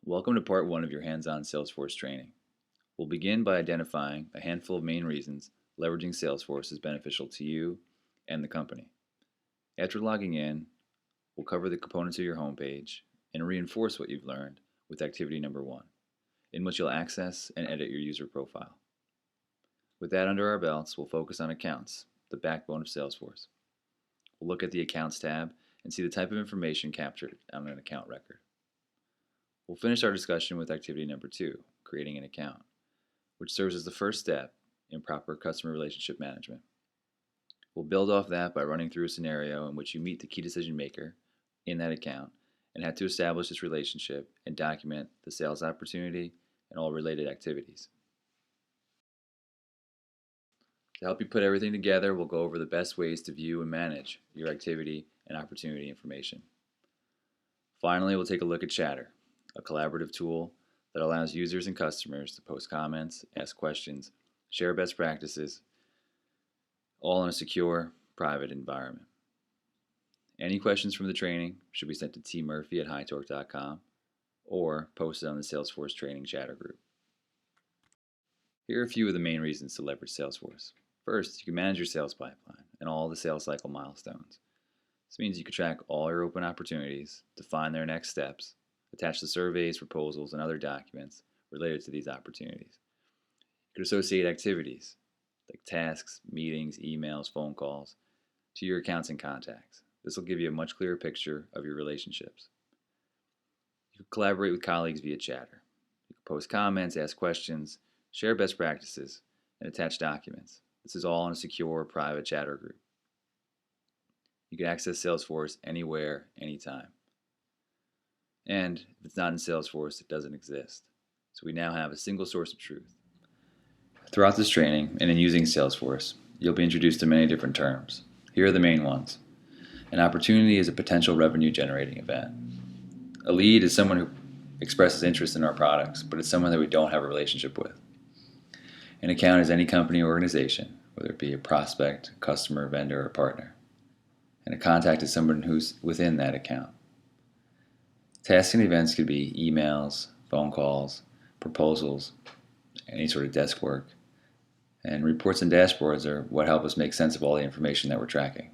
Welcome to part 1 of your hands-on Salesforce training. We'll begin by identifying a handful of main reasons leveraging Salesforce is beneficial to you and the company. After logging in, we'll cover the components of your homepage and reinforce what you've learned with activity number 1, in which you'll access and edit your user profile. With that under our belts, we'll focus on accounts, the backbone of Salesforce. We'll look at the Accounts tab and see the type of information captured on an account record. We'll finish our discussion with activity number 2, creating an account, which serves as the first step in proper customer relationship management. We'll build off that by running through a scenario in which you meet the key decision maker in that account and have to establish this relationship and document the sales opportunity and all related activities. To help you put everything together, we'll go over the best ways to view and manage your activity and opportunity information. Finally, we'll take a look at Chatter, a collaborative tool that allows users and customers to post comments, ask questions, share best practices, all in a secure, private environment. Any questions from the training should be sent to tmurphy@hightorque.com or posted on the Salesforce Training Chatter group. Here are a few of the main reasons to leverage Salesforce. First, you can manage your sales pipeline and all the sales cycle milestones. This means you can track all your open opportunities, define their next steps, attach the surveys, proposals, and other documents related to these opportunities. You can associate activities like tasks, meetings, emails, phone calls to your accounts and contacts. This will give you a much clearer picture of your relationships. You can collaborate with colleagues via Chatter. You can post comments, ask questions, share best practices, and attach documents. This is all in a secure, private Chatter group. You can access Salesforce anywhere, anytime. And if it's not in Salesforce, it doesn't exist. So we now have a single source of truth. Throughout this training and in using Salesforce, you'll be introduced to many different terms. Here are the main ones. An opportunity is a potential revenue generating event. A lead is someone who expresses interest in our products, but it's someone that we don't have a relationship with. An account is any company or organization, whether it be a prospect, customer, vendor, or partner. And a contact is someone who's within that account. Tasks and events could be emails, phone calls, proposals, any sort of desk work. And reports and dashboards are what help us make sense of all the information that we're tracking.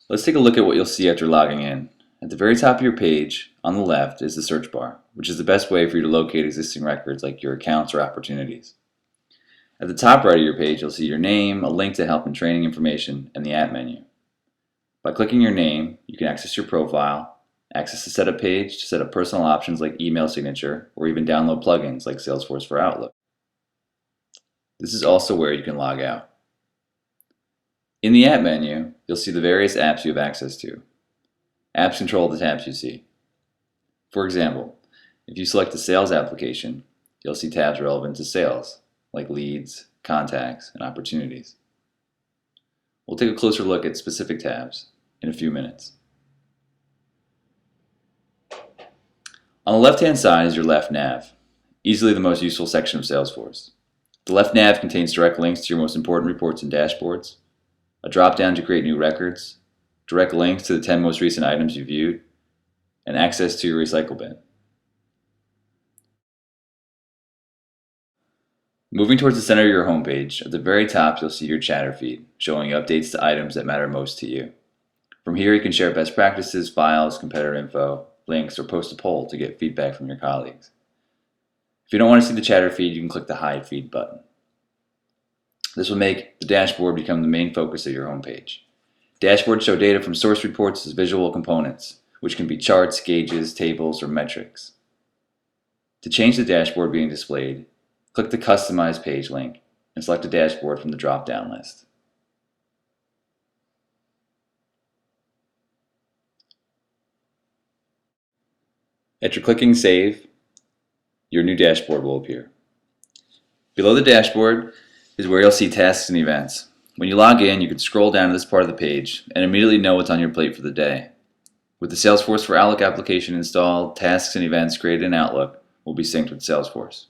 Let's take a look at what you'll see after logging in. At the very top of your page, on the left, is the search bar, which is the best way for you to locate existing records like your accounts or opportunities. At the top right of your page, you'll see your name, a link to help and training information, and the App menu. By clicking your name, you can access your profile, access the setup page to set up personal options like email signature, or even download plugins like Salesforce for Outlook. This is also where you can log out. In the App menu, you'll see the various apps you have access to. Apps control the tabs you see. For example, if you select the Sales application, you'll see tabs relevant to sales, like leads, contacts, and opportunities. We'll take a closer look at specific tabs in a few minutes. On the left-hand side is your left nav, easily the most useful section of Salesforce. The left nav contains direct links to your most important reports and dashboards, a drop-down to create new records, direct links to the 10 most recent items you viewed, and access to your recycle bin. Moving towards the center of your homepage, at the very top you'll see your Chatter feed, showing you updates to items that matter most to you. From here you can share best practices, files, competitor info, links, or post a poll to get feedback from your colleagues. If you don't want to see the Chatter feed, you can click the Hide Feed button. This will make the dashboard become the main focus of your homepage. Dashboards show data from source reports as visual components, which can be charts, gauges, tables, or metrics. To change the dashboard being displayed, click the Customize Page link and select a dashboard from the drop-down list. After clicking Save, your new dashboard will appear. Below the dashboard is where you'll see tasks and events. When you log in, you can scroll down to this part of the page and immediately know what's on your plate for the day. With the Salesforce for Outlook application installed, tasks and events created in Outlook will be synced with Salesforce.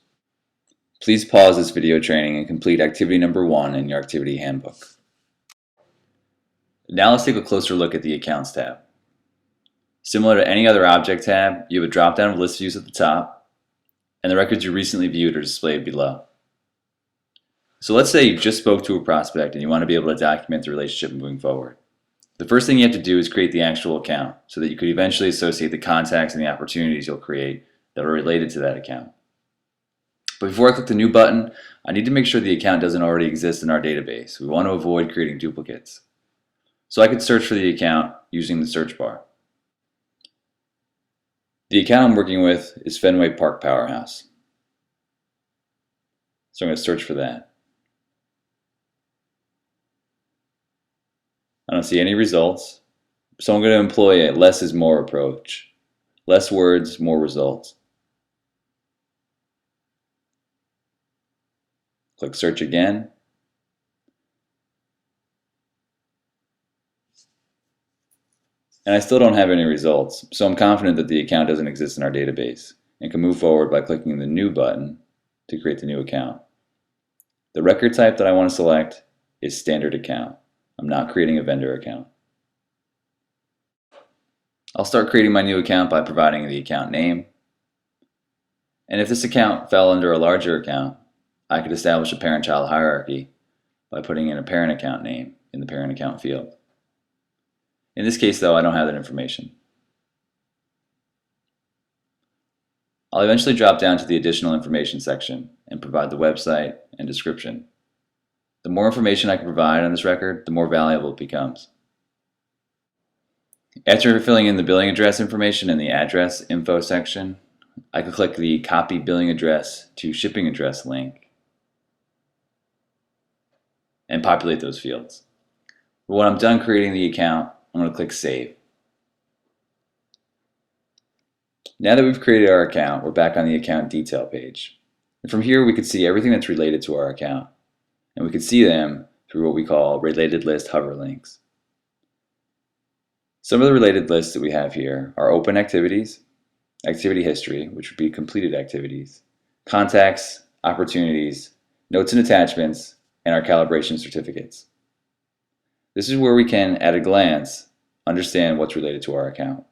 Please pause this video training and complete activity number 1 in your activity handbook. Now let's take a closer look at the Accounts tab. Similar to any other object tab, you have a drop-down of list views at the top, and the records you recently viewed are displayed below. So let's say you just spoke to a prospect and you want to be able to document the relationship moving forward. The first thing you have to do is create the actual account so that you could eventually associate the contacts and the opportunities you'll create that are related to that account. But before I click the new button, I need to make sure the account doesn't already exist in our database. We want to avoid creating duplicates. So I could search for the account using the search bar. The account I'm working with is Fenway Park Powerhouse. So I'm going to search for that. I don't see any results, so I'm going to employ a less is more approach. Less words, more results. Click search again. And I still don't have any results, so I'm confident that the account doesn't exist in our database and can move forward by clicking the new button to create the new account. The record type that I want to select is standard account. I'm not creating a vendor account. I'll start creating my new account by providing the account name. And if this account fell under a larger account, I could establish a parent-child hierarchy by putting in a parent account name in the parent account field. In this case, though, I don't have that information. I'll eventually drop down to the additional information section and provide the website and description. The more information I can provide on this record, the more valuable it becomes. After filling in the billing address information in the address info section, I can click the copy billing address to shipping address link and populate those fields. When I'm done creating the account, I'm going to click save. Now that we've created our account, we're back on the account detail page. And from here we can see everything that's related to our account. And we can see them through what we call related list hover links. Some of the related lists that we have here are open activities, activity history, which would be completed activities, contacts, opportunities, notes and attachments, and our calibration certificates. This is where we can, at a glance, understand what's related to our account.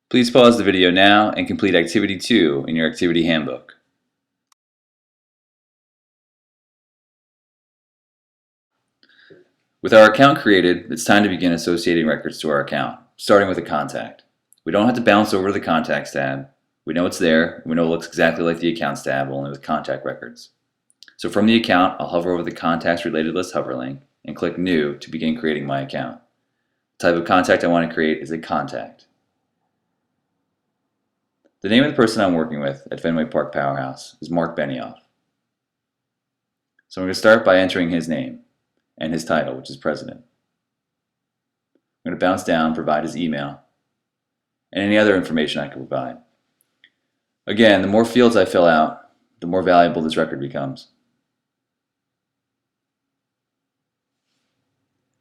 Please pause the video now and complete Activity 2 in your Activity Handbook. With our account created, it's time to begin associating records to our account, starting with a contact. We don't have to bounce over to the Contacts tab. We know it's there, and we know it looks exactly like the Accounts tab, only with contact records. So from the account, I'll hover over the Contacts Related List hover link and click New to begin creating my account. The type of contact I want to create is a contact. The name of the person I'm working with at Fenway Park Powerhouse is Mark Benioff. So I'm going to start by entering his name and his title, which is President. I'm going to bounce down, provide his email, and any other information I can provide. Again, the more fields I fill out, the more valuable this record becomes.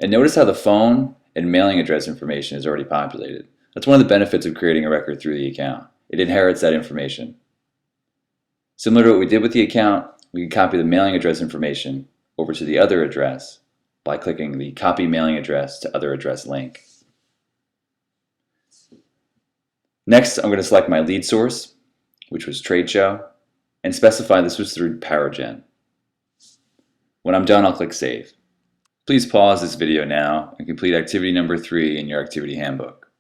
And notice how the phone and mailing address information is already populated. That's one of the benefits of creating a record through the account. It inherits that information. Similar to what we did with the account, we can copy the mailing address information over to the other address by clicking the Copy Mailing Address to Other Address link. Next, I'm going to select my lead source, which was Trade Show, and specify this was through PowerGen. When I'm done, I'll click Save. Please pause this video now and complete activity number 3 in your Activity Handbook.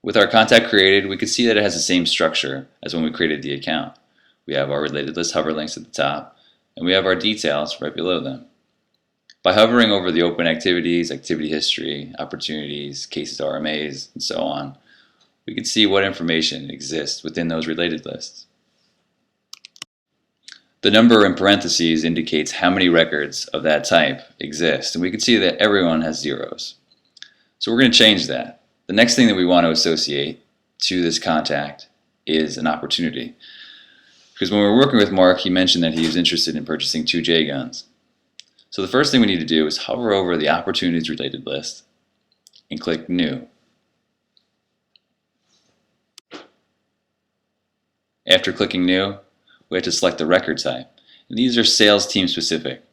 With our contact created, we can see that it has the same structure as when we created the account. We have our related list hover links at the top, and we have our details right below them. By hovering over the open activities, activity history, opportunities, cases RMAs, and so on, we can see what information exists within those related lists. The number in parentheses indicates how many records of that type exist, and we can see that everyone has zeros. So we're going to change that. The next thing that we want to associate to this contact is an opportunity. Because when we were working with Mark, he mentioned that he was interested in purchasing 2 J guns. So the first thing we need to do is hover over the opportunities related list and click New. After clicking New, we have to select the record type. And these are sales team specific.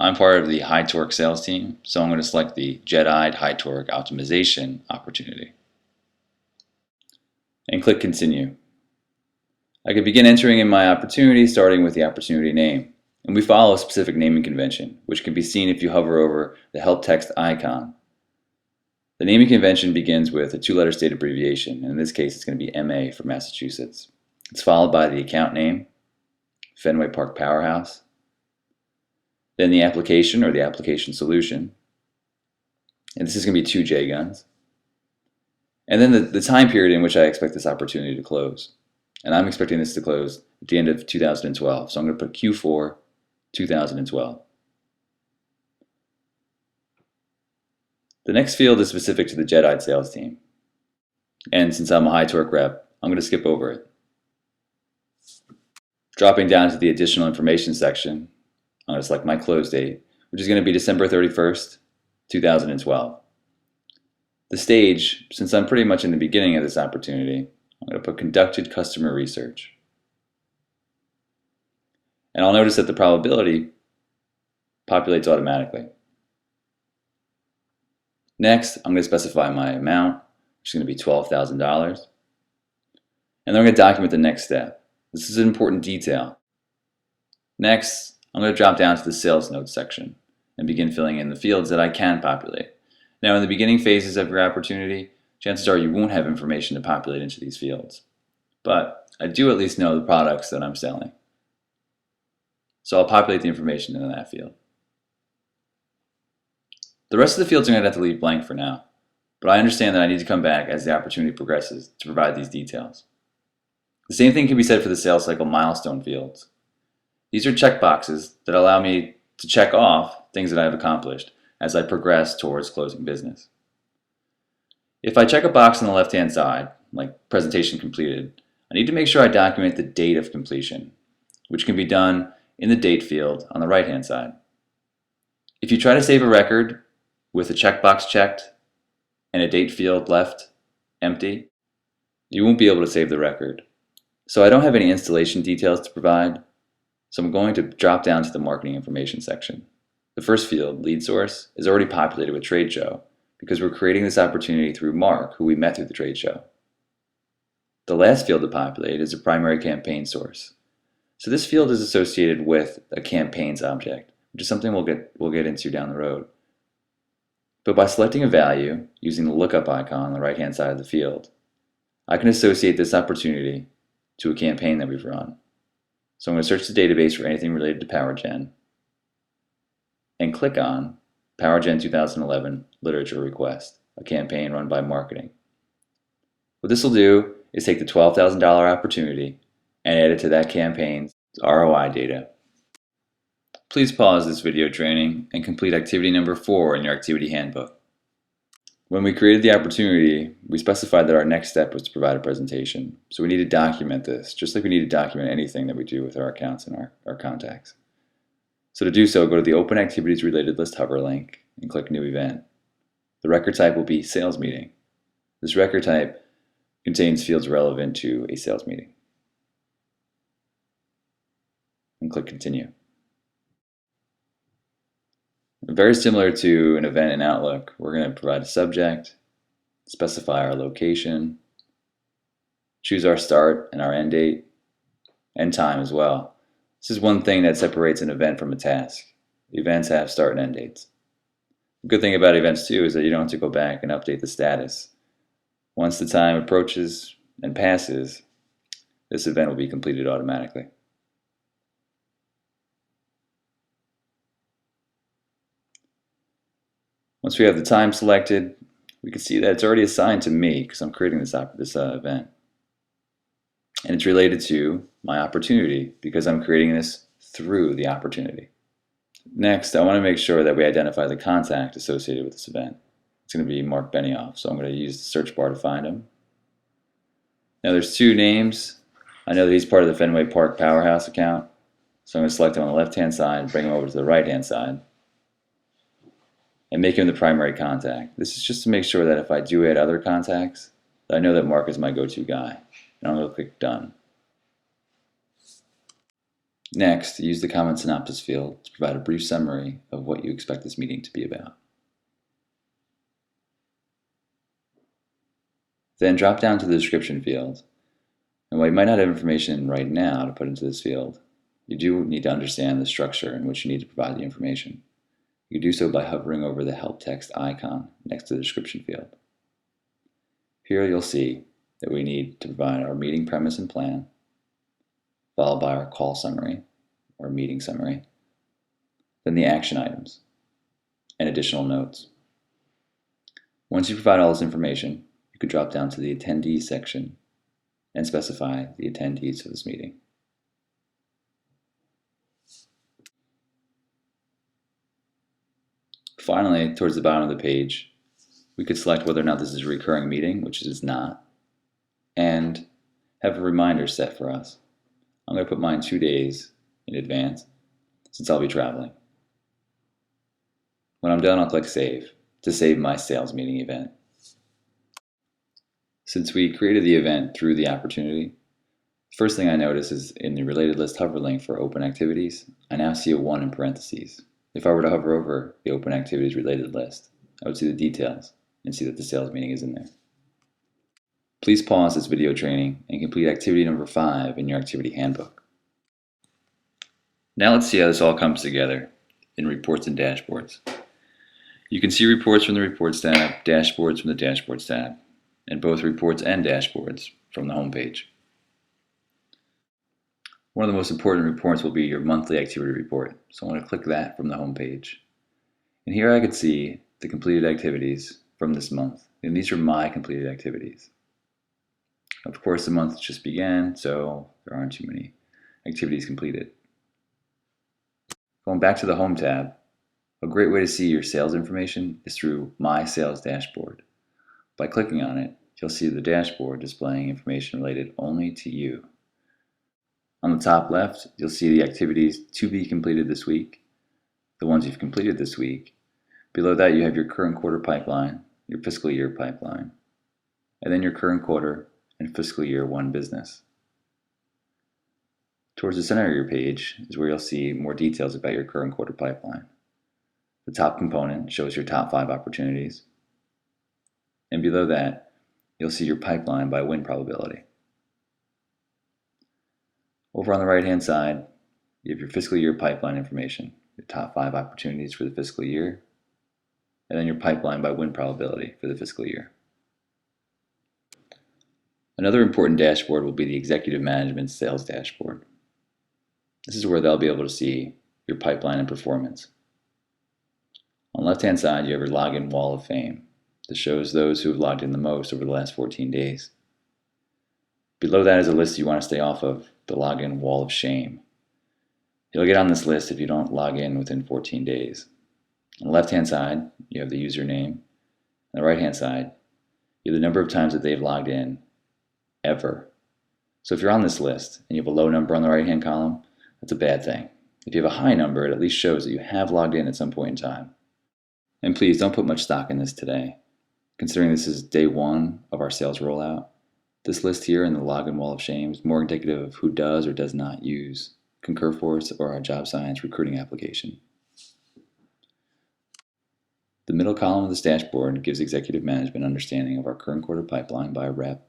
I'm part of the high torque sales team, so I'm going to select the Jet-eyed high torque optimization opportunity and click continue. I could begin entering in my opportunity starting with the opportunity name, and we follow a specific naming convention, which can be seen if you hover over the help text icon. The naming convention begins with a two-letter state abbreviation, and in this case it's going to be MA for Massachusetts. It's followed by the account name, Fenway Park Powerhouse, then the application or the application solution, and this is going to be 2 J-guns, and then the time period in which I expect this opportunity to close. And I'm expecting this to close at the end of 2012, so I'm going to put Q4 2012. The next field is specific to the Jet-eyed sales team, and since I'm a high torque rep, I'm going to skip over it. Dropping down to the additional information section, I'm going to select my close date, which is going to be December 31st, 2012. The stage, since I'm pretty much in the beginning of this opportunity, I'm going to put conducted customer research. And I'll notice that the probability populates automatically. Next, I'm going to specify my amount, which is going to be $12,000. And then I'm going to document the next step. This is an important detail. Next, I'm going to drop down to the sales notes section and begin filling in the fields that I can populate. Now, in the beginning phases of your opportunity, chances are you won't have information to populate into these fields. But I do at least know the products that I'm selling. So I'll populate the information in that field. The rest of the fields I'm going to have to leave blank for now, but I understand that I need to come back as the opportunity progresses to provide these details. The same thing can be said for the sales cycle milestone fields. These are checkboxes that allow me to check off things that I have accomplished as I progress towards closing business. If I check a box on the left-hand side, like presentation completed, I need to make sure I document the date of completion, which can be done in the date field on the right-hand side. If you try to save a record with a checkbox checked and a date field left empty, you won't be able to save the record. So I don't have any installation details to provide, so I'm going to drop down to the marketing information section. The first field, lead source, is already populated with trade show because we're creating this opportunity through Mark, who we met through the trade show. The last field to populate is a primary campaign source. So this field is associated with a campaigns object, which is something we'll get into down the road. But by selecting a value using the lookup icon on the right-hand side of the field, I can associate this opportunity to a campaign that we've run. So I'm going to search the database for anything related to PowerGen and click on PowerGen 2011 Literature Request, a campaign run by marketing. What this will do is take the $12,000 opportunity and add it to that campaign's ROI data. Please pause this video training and complete activity number 4 in your activity handbook. When we created the opportunity, we specified that our next step was to provide a presentation. So we need to document this, just like we need to document anything that we do with our accounts and our contacts. So to do so, go to the Open Activities Related List hover link and click New Event. The record type will be Sales Meeting. This record type contains fields relevant to a sales meeting. And click Continue. Very similar to an event in Outlook, we're going to provide a subject, specify our location, choose our start and our end date, and time as well. This is one thing that separates an event from a task. Events have start and end dates. The good thing about events too is that you don't have to go back and update the status. Once the time approaches and passes, this event will be completed automatically. Once we have the time selected, we can see that it's already assigned to me because I'm creating this event. And it's related to my opportunity because I'm creating this through the opportunity. Next, I want to make sure that we identify the contact associated with this event. It's going to be Mark Benioff, so I'm going to use the search bar to find him. Now there's 2 names. I know that he's part of the Fenway Park Powerhouse account, so I'm going to select him on the left-hand side, bring him over to the right-hand side, and make him the primary contact. This is just to make sure that if I do add other contacts, that I know that Mark is my go-to guy. And I'm going to click Done. Next, use the comment synopsis field to provide a brief summary of what you expect this meeting to be about. Then drop down to the description field. And while you might not have information right now to put into this field, you do need to understand the structure in which you need to provide the information. You can do so by hovering over the help text icon next to the description field. Here you'll see that we need to provide our meeting premise and plan, followed by our call summary or meeting summary, then the action items and additional notes. Once you provide all this information, you can drop down to the attendees section and specify the attendees for this meeting. Finally, towards the bottom of the page, we could select whether or not this is a recurring meeting, which it is not, and have a reminder set for us. I'm going to put mine 2 days in advance since I'll be traveling. When I'm done, I'll click Save to save my sales meeting event. Since we created the event through the opportunity, the first thing I notice is in the related list hover link for open activities, I now see a 1 in parentheses. If I were to hover over the open activities related list, I would see the details and see that the sales meeting is in there. Please pause this video training and complete activity number 5 in your activity handbook. Now let's see how this all comes together in reports and dashboards. You can see reports from the Reports tab, dashboards from the Dashboards tab, and both reports and dashboards from the home page. One of the most important reports will be your monthly activity report, so I'm going to click that from the home page. And here I can see the completed activities from this month, and these are my completed activities. Of course, the month just began, so there aren't too many activities completed. Going back to the Home tab, a great way to see your sales information is through My Sales Dashboard. By clicking on it, you'll see the dashboard displaying information related only to you. On the top left, you'll see the activities to be completed this week, the ones you've completed this week. Below that, you have your current quarter pipeline, your fiscal year pipeline, and then your current quarter and fiscal year 1 business. Towards the center of your page is where you'll see more details about your current quarter pipeline. The top component shows your top 5 opportunities, and below that, you'll see your pipeline by win probability. Over on the right-hand side, you have your fiscal year pipeline information, your top 5 opportunities for the fiscal year, and then your pipeline by win probability for the fiscal year. Another important dashboard will be the Executive Management Sales Dashboard. This is where they'll be able to see your pipeline and performance. On the left-hand side, you have your login wall of fame. This shows those who have logged in the most over the last 14 days. Below that is a list you want to stay off of, the login wall of shame. You'll get on this list if you don't log in within 14 days. On the left-hand side, you have the username. On the right-hand side, you have the number of times that they've logged in ever. So if you're on this list and you have a low number on the right-hand column, that's a bad thing. If you have a high number, it at least shows that you have logged in at some point in time. And please don't put much stock in this today. Considering this is day 1 of our sales rollout, this list here in the login wall of shame is more indicative of who does or does not use Concurforce or our job science recruiting application. The middle column of this dashboard gives executive management understanding of our current quarter pipeline by rep,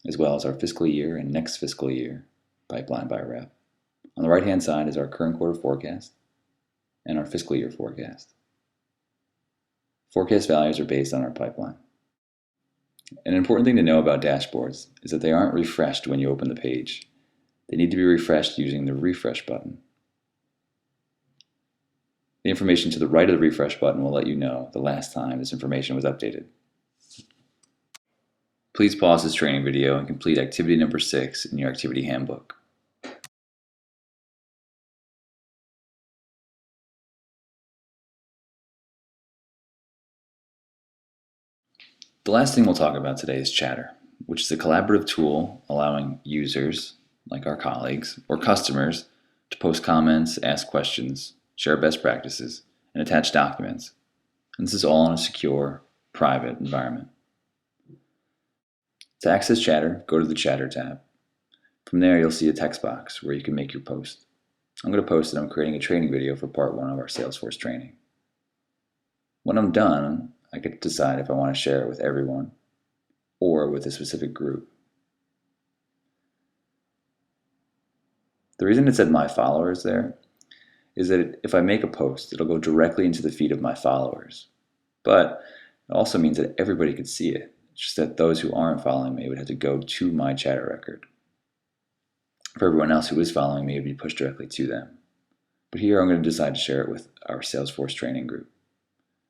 as well as our fiscal year and next fiscal year pipeline by rep. On the right-hand side is our current quarter forecast and our fiscal year forecast. Forecast values are based on our pipeline. An important thing to know about dashboards is that they aren't refreshed when you open the page. They need to be refreshed using the refresh button. The information to the right of the refresh button will let you know the last time this information was updated. Please pause this training video and complete activity number 6 in your activity handbook. The last thing we'll talk about today is Chatter, which is a collaborative tool allowing users, like our colleagues, or customers to post comments, ask questions, share best practices, and attach documents. And this is all in a secure, private environment. To access Chatter, go to the Chatter tab. From there, you'll see a text box where you can make your post. I'm going to post that I'm creating a training video for part 1 of our Salesforce training. When I'm done, I get to decide if I want to share it with everyone or with a specific group. The reason it said my followers there is that if I make a post, it'll go directly into the feed of my followers. But it also means that everybody could see it. It's just that those who aren't following me would have to go to my chatter record. For everyone else who is following me, it would be pushed directly to them. But here I'm going to decide to share it with our Salesforce training group.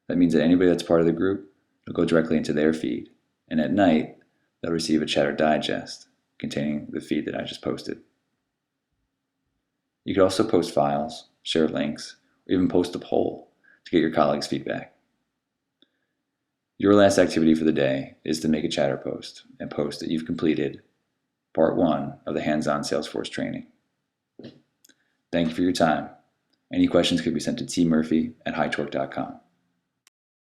That means that anybody that's part of the group will go directly into their feed. And at night, they'll receive a chatter digest containing the feed that I just posted. You could also post files, share links, or even post a poll to get your colleagues' feedback. Your last activity for the day is to make a chatter post and post that you've completed part 1 of the hands-on Salesforce training. Thank you for your time. Any questions could be sent to tmurphy@hightorque.com.